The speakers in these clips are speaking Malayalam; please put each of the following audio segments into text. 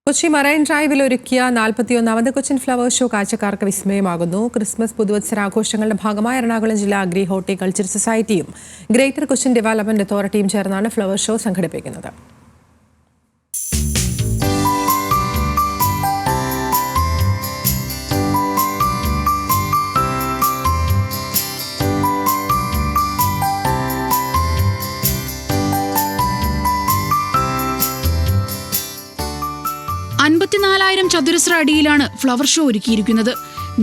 കൊച്ചി മറൈൻ ഡ്രൈവിൽ ഒരുക്കിയ 41ാമത് കൊച്ചിൻ ഫ്ലവർ ഷോ കാഴ്ചക്കാർക്ക് വിസ്മയമാകുന്നു. ക്രിസ്മസ് പുതുവത്സരാഘോഷങ്ങളുടെ ഭാഗമായി എറണാകുളം ജില്ലാ അഗ്രി ഹോർട്ടിക്കൾച്ചർ സൊസൈറ്റിയും ഗ്രേറ്റർ കൊച്ചിൻ ഡെവലപ്മെന്റ് അതോറിറ്റിയും ചേർന്നാണ് ഫ്ലവർ ഷോ സംഘടിപ്പിക്കുന്നത്. ചതുരശ്ര അടിയിലാണ് ഫ്ലവർ ഷോ ഒരുക്കിയിരിക്കുന്നത്.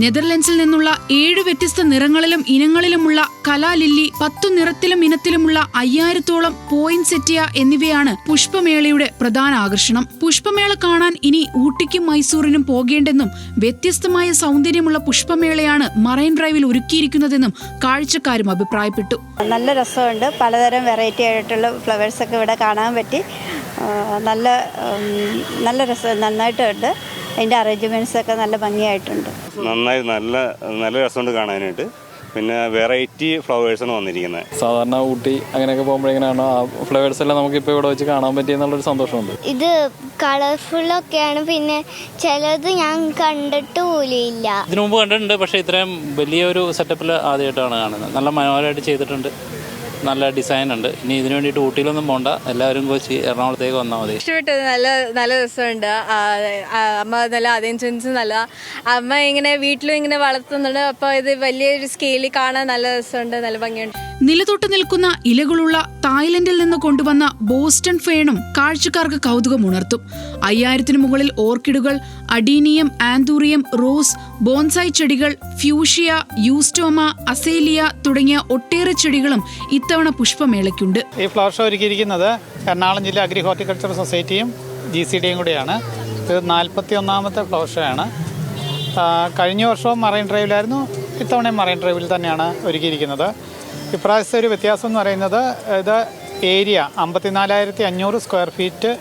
നെതർലൻഡ്സിൽ നിന്നുള്ള 7 വ്യത്യസ്ത നിറങ്ങളിലും ഇനങ്ങളിലുമുള്ള കലാലില്ലി, 10 നിറത്തിലും ഇനത്തിലുമുള്ള 5000-ഓളം പോയിൻസെറ്റിയ എന്നിവയാണ് പുഷ്പമേളയുടെ പ്രധാന ആകർഷണം. പുഷ്പമേള കാണാൻ ഇനി ഊട്ടിക്കും മൈസൂറിനും പോകേണ്ടെന്നും വ്യത്യസ്തമായ സൗന്ദര്യമുള്ള പുഷ്പമേളയാണ് മറൈൻ ഡ്രൈവിൽ ഒരുക്കിയിരിക്കുന്നതെന്നും കാഴ്ചക്കാരും അഭിപ്രായപ്പെട്ടു. നല്ല രസമുണ്ട്. പലതരം വെറൈറ്റി ആയിട്ടുള്ള ഫ്ലവേഴ്സ് ഒക്കെ ഇവിടെ കാണാൻ പറ്റി. നല്ല രസം, നന്നായിട്ടുണ്ട്. അതിൻ്റെ അറേഞ്ച്മെൻറ്റ്സ് ഒക്കെ നല്ല ഭംഗിയായിട്ടുണ്ട്. നന്നായി നല്ല രസമുണ്ട് കാണാനായിട്ട്. പിന്നെ വെറൈറ്റി ഫ്ലവേഴ്സാണ് വന്നിരിക്കുന്നത്. സാധാരണ ഊട്ടി അങ്ങനെയൊക്കെ പോകുമ്പോഴെങ്ങനെയാണോ ആ ഫ്ലവേഴ്സ് എല്ലാം നമുക്കിപ്പോൾ ഇവിടെ വെച്ച് കാണാൻ പറ്റിയെന്നുള്ളൊരു സന്തോഷമുണ്ട്. ഇത് കളർഫുള്ളൊക്കെയാണ്. പിന്നെ ചിലത് ഞാൻ കണ്ടിട്ട് പോലെയില്ല. ഇതിനു മുമ്പ് കണ്ടിട്ടുണ്ട്, പക്ഷേ ഇത്രയും വലിയൊരു സെറ്റപ്പിൽ ആദ്യമായിട്ടാണ് കാണുന്നത്. നല്ല മനോഹരമായിട്ട് ചെയ്തിട്ടുണ്ട്, നല്ല ഡിസൈൻ ഉണ്ട്. ഇനി ഇതിനു വേണ്ടിയിട്ട് ഊട്ടിയിലൊന്നും പോകണ്ട, എല്ലാവരും കൊച്ചി എറണാകുളത്തേക്ക് വന്നാൽ മതി. ഇഷ്ടപ്പെട്ടത്. നല്ല രസമുണ്ട്. അമ്മ നല്ല അറേഞ്ച്മെന്റ്സ് നല്ല. അമ്മ ഇങ്ങനെ വീട്ടിലും ഇങ്ങനെ വളർത്തുന്നുണ്ട്. അപ്പോൾ ഇത് വലിയൊരു സ്കെയിലിൽ കാണാൻ നല്ല രസമുണ്ട്, നല്ല ഭംഗിയുണ്ട്. നിലതൊട്ട് നിൽക്കുന്ന ഇലകളുള്ള തായ്ലൻഡിൽ നിന്ന് കൊണ്ടുവന്ന ബോസ്റ്റൺ ഫേണും കാഴ്ചക്കാർക്ക് കൗതുകമുണർത്തും. 5000-ന് മുകളിൽ ഓർക്കിഡുകൾ, അഡീനിയം, ആന്തൂറിയം, റോസ്, ബോൺസായി ചെടികൾ, ഫ്യൂഷ്യ, യൂസ്റ്റോമ, അസേലിയ തുടങ്ങിയ ഒട്ടേറെ ചെടികളും ഇത്തവണ പുഷ്പമേളയ്ക്കുണ്ട്. ഈ ഫ്ലവർ ഷോ ഒരുക്കിയിരിക്കുന്നത് എറണാകുളം ജില്ലാ അഗ്രി ഹോർട്ടിക്കൾച്ചർ സൊസൈറ്റിയും GCDയും കൂടിയാണ്. ഇത് 41ാമത്തെ ഫ്ലവർ ഷോ ആണ്. കഴിഞ്ഞ വർഷവും മറൈൻ ഡ്രൈവിലായിരുന്നു, ഇത്തവണയും മറൈൻ ഡ്രൈവിൽ തന്നെയാണ് ഒരുക്കിയിരിക്കുന്നത്. ഇപ്രാവശ്യത്തെ ഒരു വ്യത്യാസം എന്ന് പറയുന്നത് ഇത് ഏരിയ 54,500 സ്ക്വയർ ഫീറ്റ്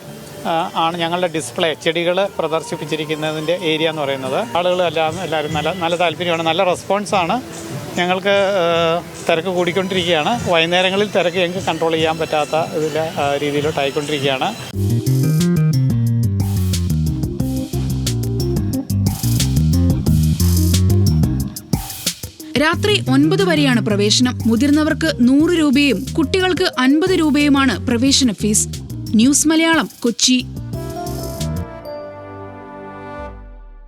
ആണ് ഞങ്ങളുടെ ഡിസ്പ്ലേ ചെടികൾ പ്രദർശിപ്പിച്ചിരിക്കുന്നതിൻ്റെ ഏരിയ എന്ന് പറയുന്നത്. എല്ലാവരും നല്ല താല്പര്യമാണ്, നല്ല റെസ്പോൺസാണ്. ഞങ്ങൾക്ക് തിരക്ക് കൂടിക്കൊണ്ടിരിക്കുകയാണ്. വൈകുന്നേരങ്ങളിൽ തിരക്ക് ഞങ്ങൾക്ക് കൺട്രോൾ ചെയ്യാൻ പറ്റാത്ത രീതിയിലോട്ടായിക്കൊണ്ടിരിക്കുകയാണ്. രാത്രി 9 വരെയാണ് പ്രവേശനം. മുതിർന്നവർക്ക് 100 രൂപയും കുട്ടികൾക്ക് 50 രൂപയുമാണ് പ്രവേശന ഫീസ്. ന്യൂസ് മലയാളം, കൊച്ചി.